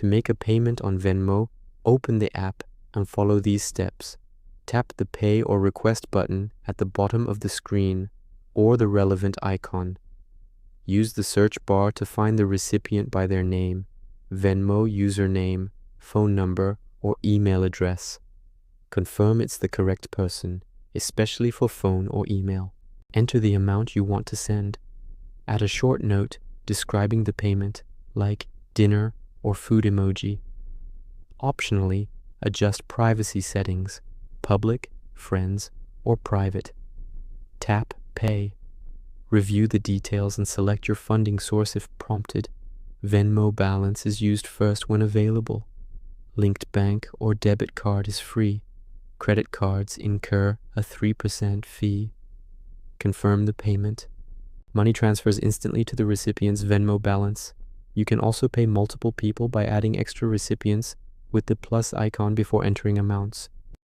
To make a payment on Venmo, open the app and follow these steps. Tap the Pay or Request button at the bottom of the screen or the relevant icon. Use the search bar to find the recipient by their name, Venmo username, phone number, or email address. Confirm it's the correct person, especially for phone or email. Enter the amount you want to send. Add a short note describing the payment, like dinner or food emoji. Optionally, adjust privacy settings, public, friends, or private. Tap Pay. Review the details and select your funding source if prompted. Venmo balance is used first when available. Linked bank or debit card is free. Credit cards incur a 3% fee. Confirm the payment. Money transfers instantly to the recipient's Venmo balance. You can also pay multiple people by adding extra recipients with the plus icon before entering amounts.